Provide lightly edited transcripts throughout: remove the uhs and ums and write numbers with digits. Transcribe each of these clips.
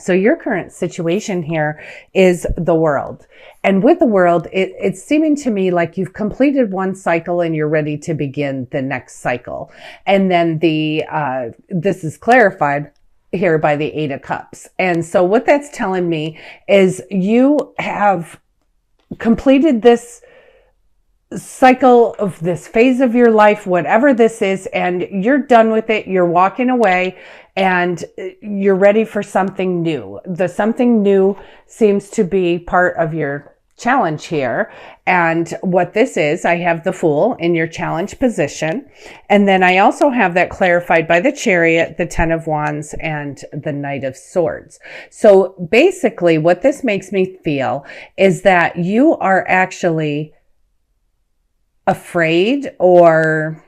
So your current situation here is the world. And with the world, it's seeming to me like you've completed one cycle and you're ready to begin the next cycle. And then this is clarified here by the Eight of Cups. And so what that's telling me is you have completed this cycle of this phase of your life, whatever this is, and you're done with it. You're walking away and you're ready for something new. The something new seems to be part of your challenge here. And what this is, I have the Fool in your challenge position. And then I also have that clarified by the Chariot, the Ten of Wands, and the Knight of Swords. So basically what this makes me feel is that you are actually afraid or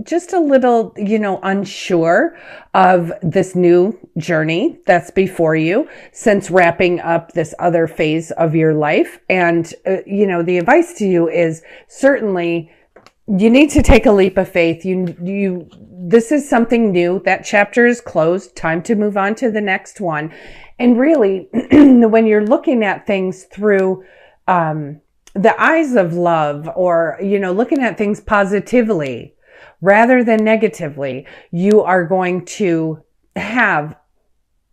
just a little, unsure of this new journey that's before you since wrapping up this other phase of your life. And, the advice to you is certainly you need to take a leap of faith. This is something new. That chapter is closed. Time to move on to the next one. And really, when you're looking at things through, the eyes of love, or, looking at things positively rather than negatively, you are going to have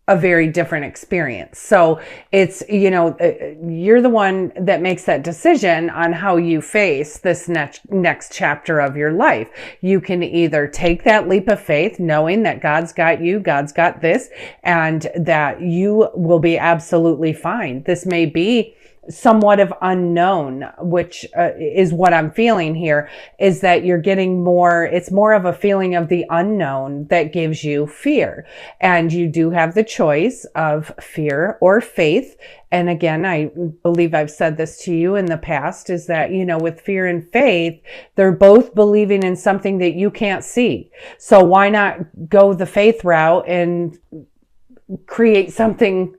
a very different experience. So it's, you're the one that makes that decision on how you face this next chapter of your life. You can either take that leap of faith, knowing that God's got you, God's got this, and that you will be absolutely fine. This may be somewhat of unknown, which is what I'm feeling here, is that you're getting it's more of a feeling of the unknown that gives you fear. And you do have the choice of fear or faith. And again, I believe I've said this to you in the past, is that, with fear and faith, they're both believing in something that you can't see. So why not go the faith route and create something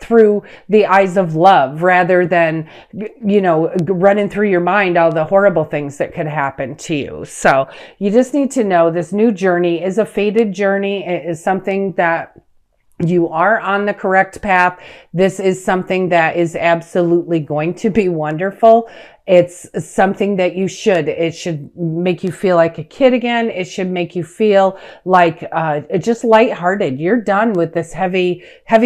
through the eyes of love, rather than, running through your mind all the horrible things that could happen to you. So you just need to know this new journey is a fated journey. It is something that you are on the correct path. This is something that is absolutely going to be wonderful. It's something that it should make you feel like a kid again. It should make you feel like, just lighthearted. You're done with this heavy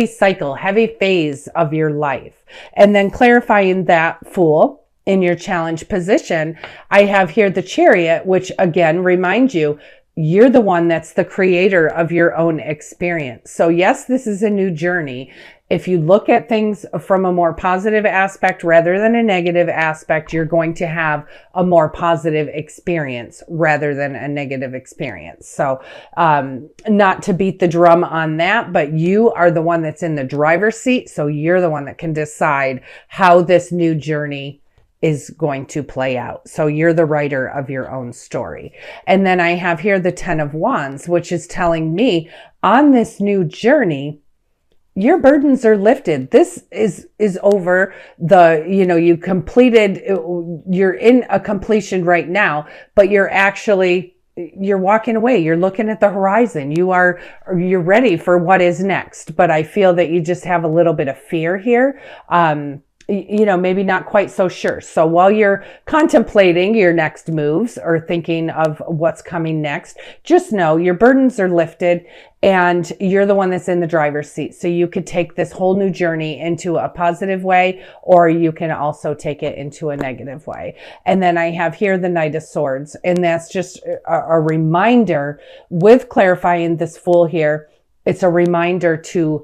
cycle, heavy phase of your life. And then clarifying that Fool in your challenge position, I have here the Chariot, which again reminds you, you're the one that's the creator of your own experience. So yes, this is a new journey. If you look at things from a more positive aspect rather than a negative aspect, you're going to have a more positive experience rather than a negative experience. So, not to beat the drum on that, but you are the one that's in the driver's seat. So you're the one that can decide how this new journey is going to play out. So you're the writer of your own story. And then I have here the Ten of Wands, which is telling me on this new journey, your burdens are lifted. This is over. You completed, you're in a completion right now, but you're walking away. You're looking at the horizon. You're ready for what is next. But I feel that you just have a little bit of fear here. Maybe not quite so sure. So while you're contemplating your next moves or thinking of what's coming next, just know your burdens are lifted and you're the one that's in the driver's seat. So you could take this whole new journey into a positive way, or you can also take it into a negative way. And then I have here the Knight of Swords, and that's just a reminder with clarifying this Fool here. It's a reminder to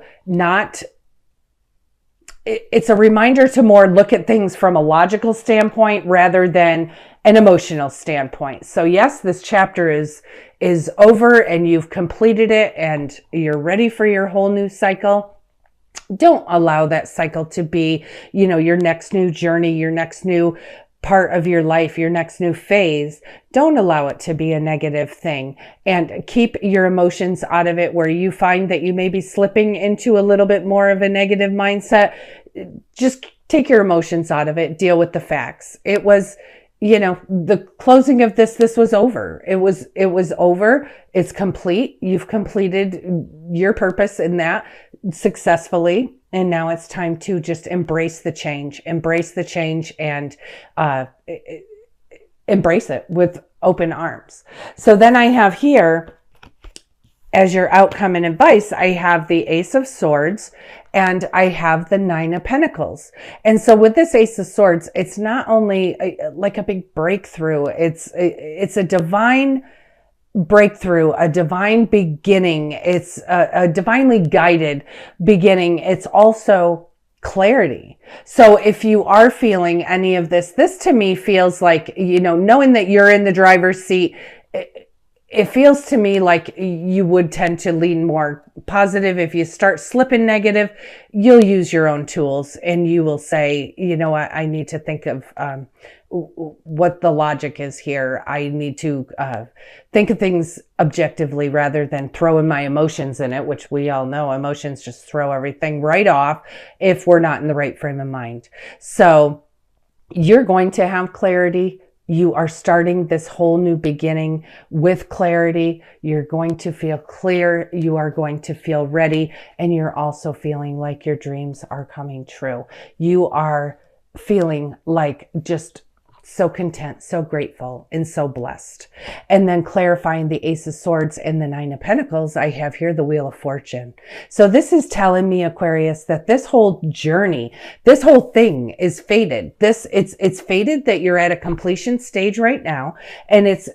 it's a reminder to more look at things from a logical standpoint rather than an emotional standpoint. So yes, this chapter is over and you've completed it and you're ready for your whole new cycle. Don't allow that cycle to be, your next new journey, your next new part of your life, your next new phase. Don't allow it to be a negative thing, and keep your emotions out of it. Where you find that you may be slipping into a little bit more of a negative mindset, just take your emotions out of it. Deal with the facts. It was, the closing of this was over. It was over. It's complete. You've completed your purpose in that. successfully. And now it's time to just embrace the change and embrace it with open arms. So then I have here, as your outcome and advice, I have the Ace of Swords and I have the Nine of Pentacles. And so with this Ace of Swords, it's not only like a big breakthrough, it's a divine breakthrough, a divine beginning. It's a divinely guided beginning. It's also clarity. So if you are feeling any of this to me feels like, knowing that you're in the driver's seat, it feels to me like you would tend to lean more positive. If you start slipping negative, you'll use your own tools and you will say, I need to think of what the logic is here. I need to think of things objectively rather than throwing my emotions in it, which we all know emotions just throw everything right off if we're not in the right frame of mind. So you're going to have clarity. You are starting this whole new beginning with clarity. You're going to feel clear. You are going to feel ready. And you're also feeling like your dreams are coming true. You are feeling like just so content, so grateful, and so blessed. And then clarifying the Ace of Swords and the Nine of Pentacles, I have here the Wheel of Fortune. So this is telling me, Aquarius, that this whole journey, this whole thing is fated. It's fated that you're at a completion stage right now, and it's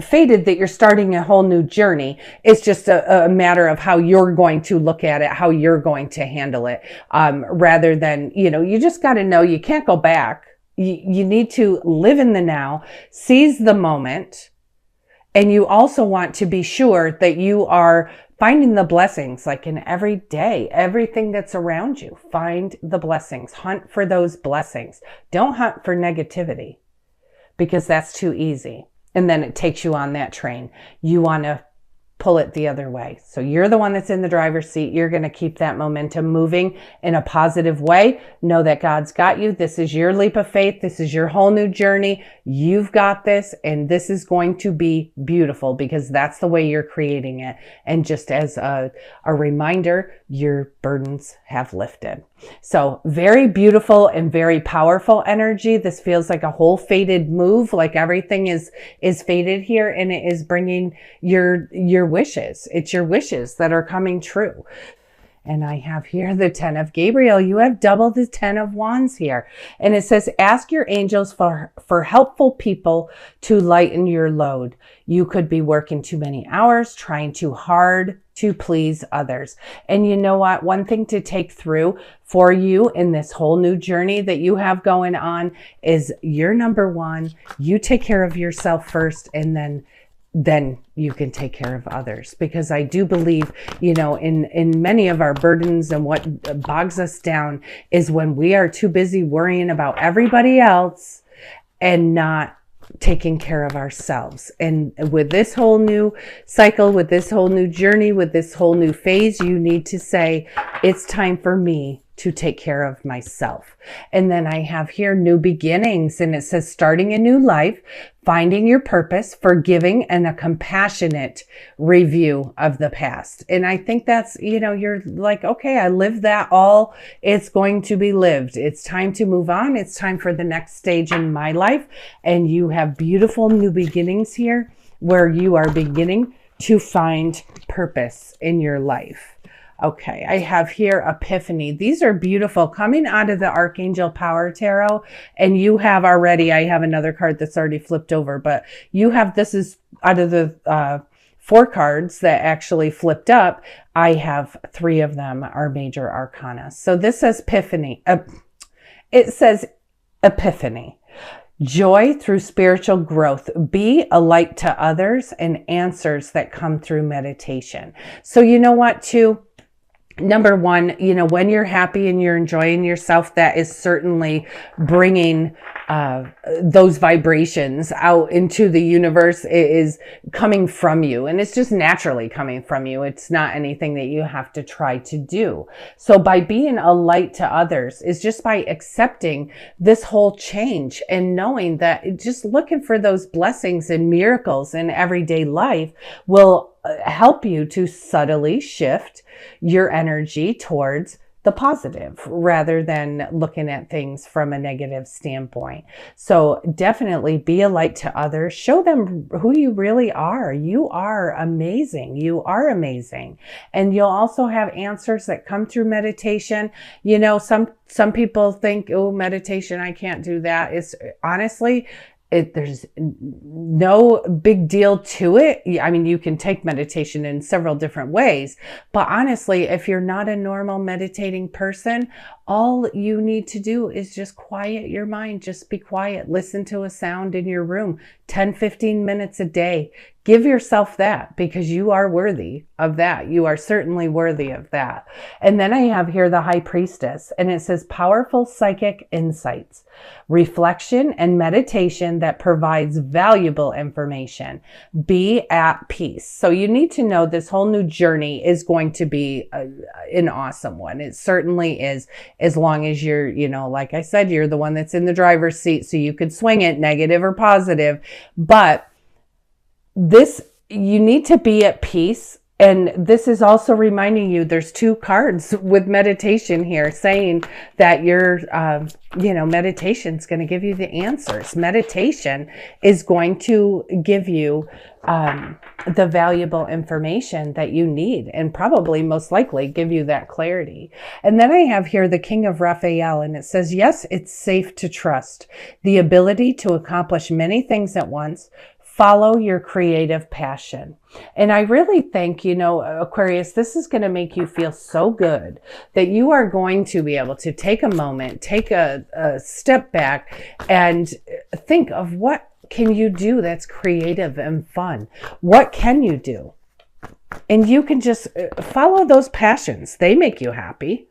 fated that you're starting a whole new journey. It's just a matter of how you're going to look at it, how you're going to handle it, rather than, you just got to know you can't go back. You need to live in the now, seize the moment, and you also want to be sure that you are finding the blessings, like in every day, everything that's around you. Find the blessings, hunt for those blessings. Don't hunt for negativity because that's too easy. And then it takes you on that train. You want to pull it the other way. So you're the one that's in the driver's seat. You're going to keep that momentum moving in a positive way. Know that God's got you. This is your leap of faith. This is your whole new journey. You've got this, and this is going to be beautiful because that's the way you're creating it. And just as a reminder, your burdens have lifted. So very beautiful and very powerful energy. This feels like a whole fated move, like everything is fated here, and it is bringing your wishes. It's your wishes that are coming true. And I have here the 10 of Gabriel. You have double the 10 of Wands here. And it says, ask your angels for helpful people to lighten your load. You could be working too many hours, trying too hard to please others. And you know what? One thing to take through for you in this whole new journey that you have going on is you're number one. You take care of yourself first, and then you can take care of others. Because I do believe, in many of our burdens and what bogs us down is when we are too busy worrying about everybody else and not taking care of ourselves. And with this whole new cycle, with this whole new journey, with this whole new phase, you need to say, it's time for me to take care of myself. And then I have here new beginnings, and it says starting a new life, finding your purpose, forgiving, and a compassionate review of the past. And I think that's, you're like, okay, I lived that all. It's going to be lived. It's time to move on. It's time for the next stage in my life. And you have beautiful new beginnings here where you are beginning to find purpose in your life. Okay, I have here Epiphany. These are beautiful, coming out of the Archangel Power Tarot. And you have already, I have another card that's already flipped over, but you have, this is out of the 4 cards that actually flipped up. I have 3 of them are major arcana. So this says Epiphany. It says Epiphany. Joy through spiritual growth. Be a light to others, and answers that come through meditation. So you know what, too? Number one, when you're happy and you're enjoying yourself, that is certainly bringing those vibrations out into the universe is coming from you, and it's just naturally coming from you. It's not anything that you have to try to do. So by being a light to others is just by accepting this whole change and knowing that just looking for those blessings and miracles in everyday life will help you to subtly shift your energy towards the positive rather than looking at things from a negative standpoint. So definitely be a light to others. Show them who you really are. You are amazing. You are amazing. And you'll also have answers that come through meditation. You know, some people think, oh, meditation, I can't do that. It's honestly, there's no big deal to it. I mean, you can take meditation in several different ways, but honestly, if you're not a normal meditating person, all you need to do is just quiet your mind. Just be quiet. Listen to a sound in your room, 10, 15 minutes a day. Give yourself that, because you are worthy of that. You are certainly worthy of that. And then I have here the High Priestess, and it says powerful psychic insights, reflection and meditation that provides valuable information. Be at peace. So you need to know this whole new journey is going to be an awesome one. It certainly is, as long as you're, you know, like I said, you're the one that's in the driver's seat, so you could swing it negative or positive. But you need to be at peace. And this is also reminding you, there's 2 cards with meditation here saying that your, meditation is going to give you the answers. Meditation is going to give you the valuable information that you need, and probably most likely give you that clarity. And then I have here the King of Raphael, and it says, yes, it's safe to trust the ability to accomplish many things at once. Follow your creative passion. And I really think, Aquarius, this is going to make you feel so good that you are going to be able to take a moment, take a step back and think of what can you do that's creative and fun? What can you do? And you can just follow those passions. They make you happy.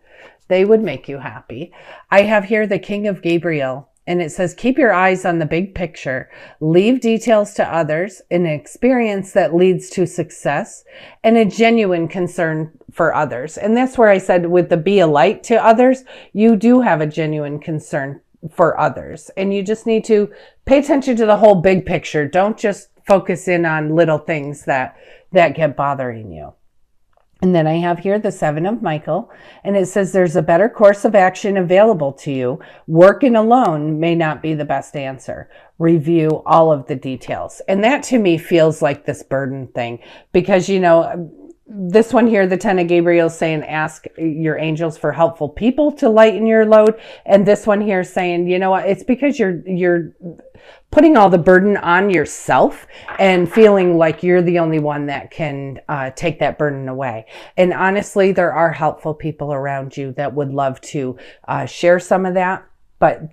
They would make you happy. I have here the King of Gabriel. And it says, keep your eyes on the big picture, leave details to others, an experience that leads to success, and a genuine concern for others. And that's where I said with the be a light to others, you do have a genuine concern for others. And you just need to pay attention to the whole big picture. Don't just focus in on little things that get bothering you. And then I have here the 7 of Michael, and it says there's a better course of action available to you. Working alone may not be the best answer. Review all of the details. And that to me feels like this burden thing, because, this one here, the 10 of Gabriel, is saying ask your angels for helpful people to lighten your load. And this one here is saying, you know what, it's because you're putting all the burden on yourself and feeling like you're the only one that can take that burden away. And honestly, there are helpful people around you that would love to share some of that. But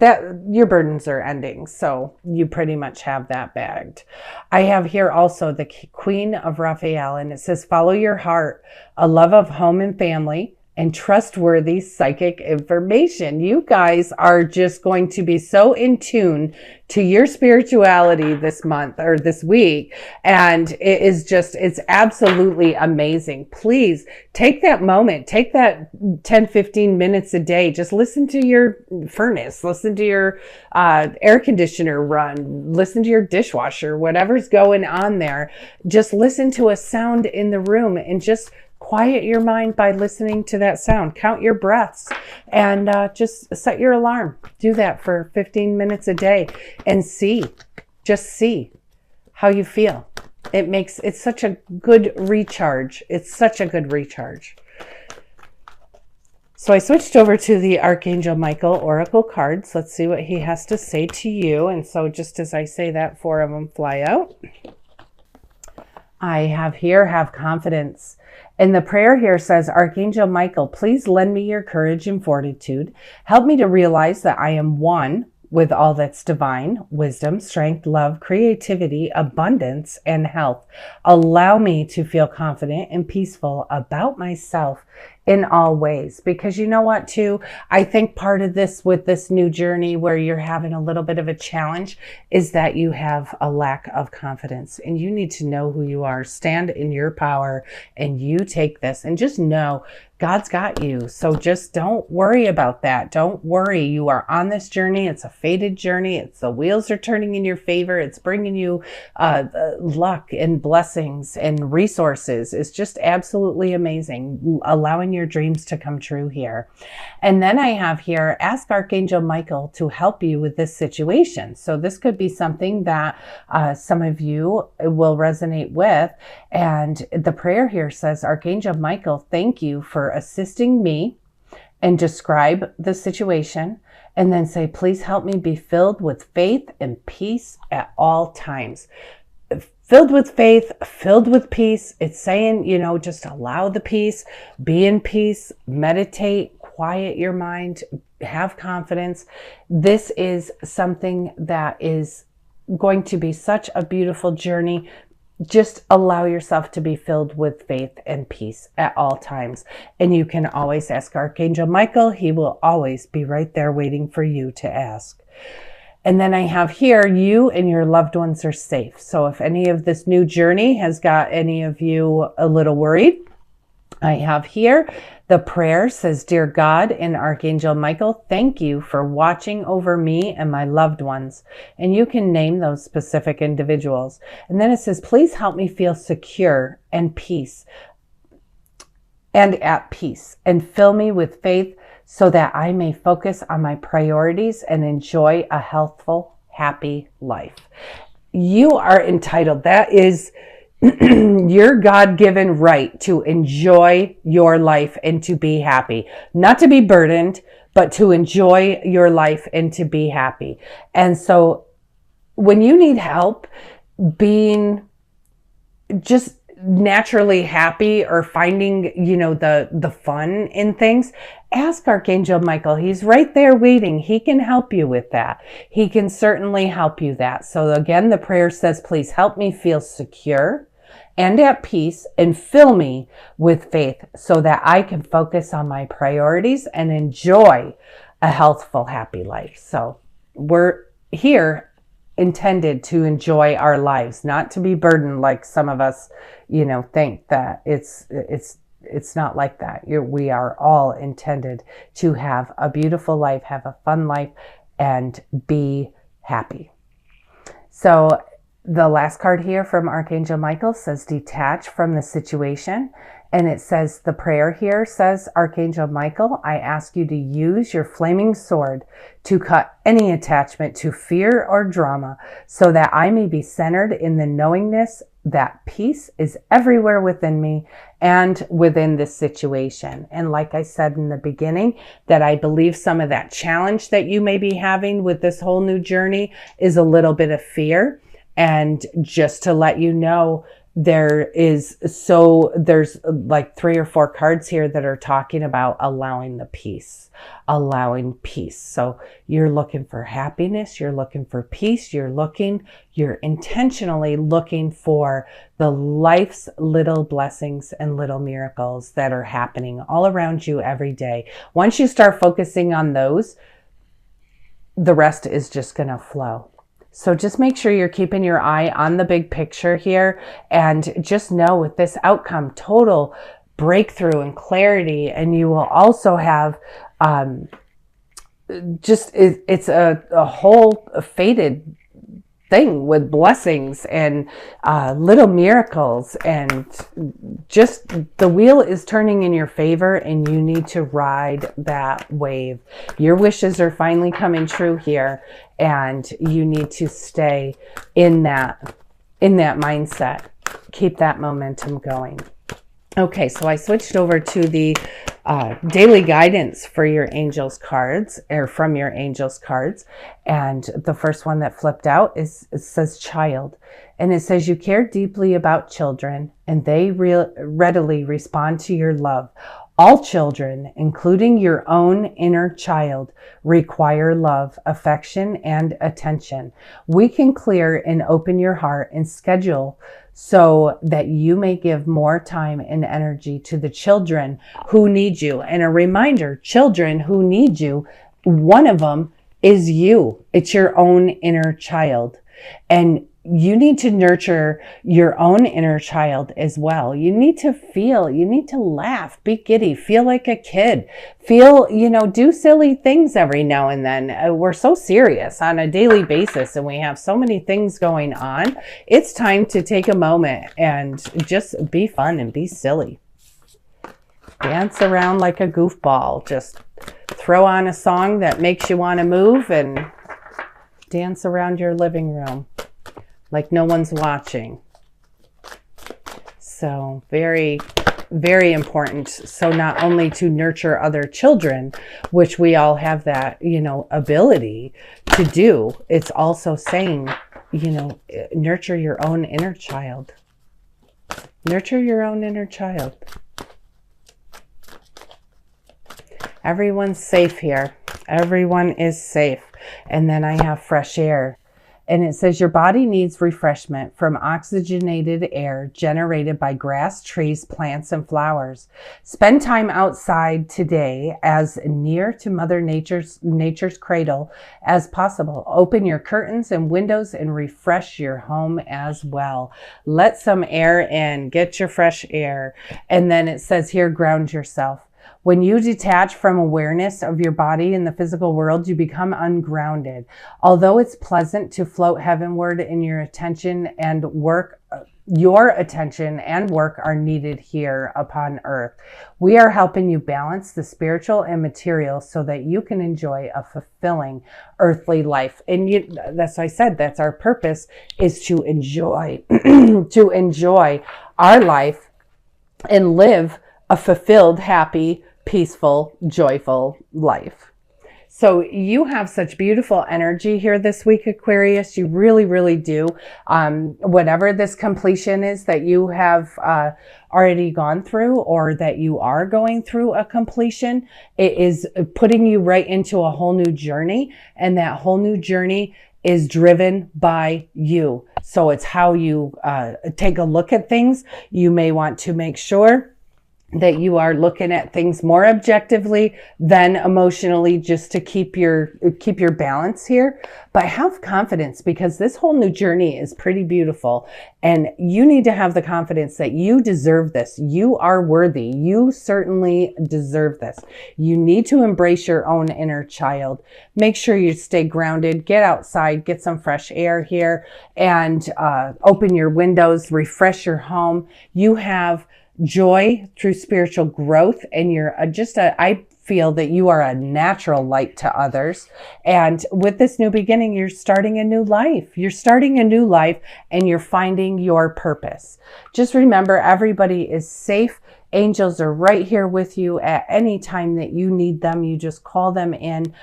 your burdens are ending, so you pretty much have that bagged. I have here also the Queen of Raphael, and it says, follow your heart, a love of home and family, and trustworthy psychic information. You guys are just going to be so in tune to your spirituality this month or this week. And it's absolutely amazing. Please take that moment, take that 10, 15 minutes a day. Just listen to your furnace, listen to your air conditioner run, listen to your dishwasher, whatever's going on there. Just listen to a sound in the room and just quiet your mind by listening to that sound. Count your breaths and just set your alarm. Do that for 15 minutes a day and just see how you feel. It's such a good recharge. It's such a good recharge. So I switched over to the Archangel Michael Oracle cards. Let's see what he has to say to you. And so just as I say that, 4 of them fly out. I have here, have confidence. And the prayer here says, Archangel Michael, please lend me your courage and fortitude. Help me to realize that I am one with all that's divine, wisdom, strength, love, creativity, abundance, and health. Allow me to feel confident and peaceful about myself in all ways. Because you know what, too? I think part of this with this new journey where you're having a little bit of a challenge is that you have a lack of confidence, and you need to know who you are. Stand in your power, and you take this, and just know God's got you. So just don't worry about that. Don't worry. You are on this journey. It's a fated journey. It's the wheels are turning in your favor. It's bringing you luck and blessings and resources. It's just absolutely amazing. Allowing your dreams to come true here. And then I have here, ask Archangel Michael to help you with this situation. So this could be something that some of you will resonate with. And the prayer here says, Archangel Michael, thank you for assisting me, and describe the situation, and then say, please help me be filled with faith and peace at all times. Filled with faith, filled with peace. It's saying, just allow the peace, be in peace, meditate, quiet your mind, have confidence. This is something that is going to be such a beautiful journey. Just allow yourself to be filled with faith and peace at all times. And you can always ask Archangel Michael. He will always be right there waiting for you to ask. And then I have here, you and your loved ones are safe. So if any of this new journey has got any of you a little worried, I have here the prayer says, Dear God and Archangel Michael, thank you for watching over me and my loved ones. And you can name those specific individuals. And then it says, please help me feel secure and peace and at peace, and fill me with faith so that I may focus on my priorities and enjoy a healthful, happy life. You are entitled. That is your God-given right to enjoy your life and to be happy. Not to be burdened, but to enjoy your life and to be happy. And so when you need help being just naturally happy or finding, the fun in things, ask Archangel Michael. He's right there waiting. He can help you with that. He can certainly help you that. So again, the prayer says, please help me feel secure and at peace, and fill me with faith so that I can focus on my priorities and enjoy a healthful, happy life. So we're here intended to enjoy our lives, not to be burdened like some of us, think that it's not like that. We are all intended to have a beautiful life, have a fun life, and be happy. So the last card here from Archangel Michael says, detach from the situation. And it says, the prayer here says, Archangel Michael, I ask you to use your flaming sword to cut any attachment to fear or drama so that I may be centered in the knowingness that peace is everywhere within me and within this situation. And like I said in the beginning, that I believe some of that challenge that you may be having with this whole new journey is a little bit of fear. And just to let you know, there's like 3 or 4 cards here that are talking about allowing peace. So you're looking for happiness, you're looking for peace, you're intentionally looking for the life's little blessings and little miracles that are happening all around you every day. Once you start focusing on those, the rest is just going to flow. So just make sure you're keeping your eye on the big picture here, and just know with this outcome, total breakthrough and clarity. And you will also have it's a whole fated thing with blessings and little miracles, and just the wheel is turning in your favor, and you need to ride that wave. Your wishes are finally coming true here, and you need to stay in that mindset. Keep that momentum going. Okay, so I switched over to the daily guidance for your angels cards, or from your angels cards. And the first one that flipped out it says child. And it says, you care deeply about children, and they readily respond to your love. All children, including your own inner child, require love, affection, and attention. We can clear and open your heart and schedule so that you may give more time and energy to the children who need you. And a reminder, children who need you, one of them is you. It's your own inner child. And you need to nurture your own inner child as well. You need to feel, you need to laugh, be giddy, feel like a kid, feel, do silly things every now and then. We're so serious on a daily basis and we have so many things going on. It's time to take a moment and just be fun and be silly. Dance around like a goofball. Just throw on a song that makes you want to move and dance around your living room like no one's watching. So very, very important. So not only to nurture other children, which we all have that, ability to do, it's also saying, nurture your own inner child. Nurture your own inner child. Everyone's safe here. Everyone is safe. And then I have fresh air. And it says your body needs refreshment from oxygenated air generated by grass, trees, plants, and flowers. Spend time outside today as near to Mother Nature's cradle as possible. Open your curtains and windows and refresh your home as well. Let some air in. Get your fresh air. And then it says here, ground yourself. When you detach from awareness of your body in the physical world, you become ungrounded. Although it's pleasant to float heavenward in your attention and work are needed here upon earth. We are helping you balance the spiritual and material so that you can enjoy a fulfilling earthly life. And that's why I said that's our purpose, is to enjoy, to enjoy our life and live a fulfilled, happy, peaceful, joyful life. So you have such beautiful energy here this week, Aquarius. You really, really do. Whatever this completion is that you have already gone through or that you are going through a completion, it is putting you right into a whole new journey. And that whole new journey is driven by you. So it's how you take a look at things. You may want to make sure that you are looking at things more objectively than emotionally, just to keep your balance here. But have confidence, because this whole new journey is pretty beautiful, and you need to have the confidence that you deserve this. You are worthy. You certainly deserve this. You need to embrace your own inner child. Make sure you stay grounded, get outside, get some fresh air here, and open your windows, refresh your home. You have joy through spiritual growth, and you're I feel that you are a natural light to others. And with this new beginning, you're starting a new life. You're starting a new life and you're finding your purpose. Just remember, everybody is safe. Angels are right here with you at any time that you need them. You just call them in.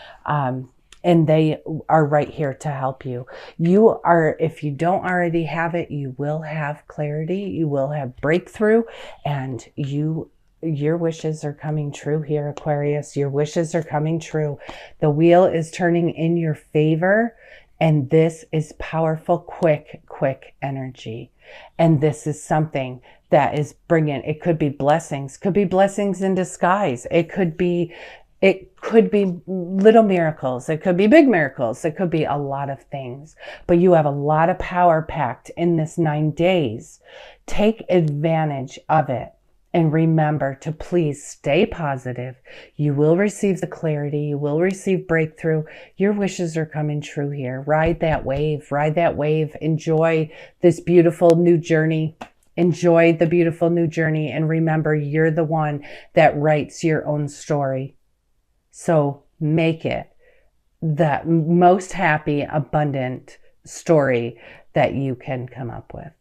And they are right here to help you. You are, if you don't already have it, you will have clarity, you will have breakthrough, and your wishes are coming true here, Aquarius. Your wishes are coming true. The wheel is turning in your favor, and this is powerful, quick energy. And this is something that is bringing, it could be blessings in disguise. It could be little miracles. It could be big miracles. It could be a lot of things. But you have a lot of power packed in this 9 days. Take advantage of it. And remember to please stay positive. You will receive the clarity. You will receive breakthrough. Your wishes are coming true here. Ride that wave. Ride that wave. Enjoy this beautiful new journey. Enjoy the beautiful new journey. And remember, you're the one that writes your own story. So make it the most happy, abundant story that you can come up with.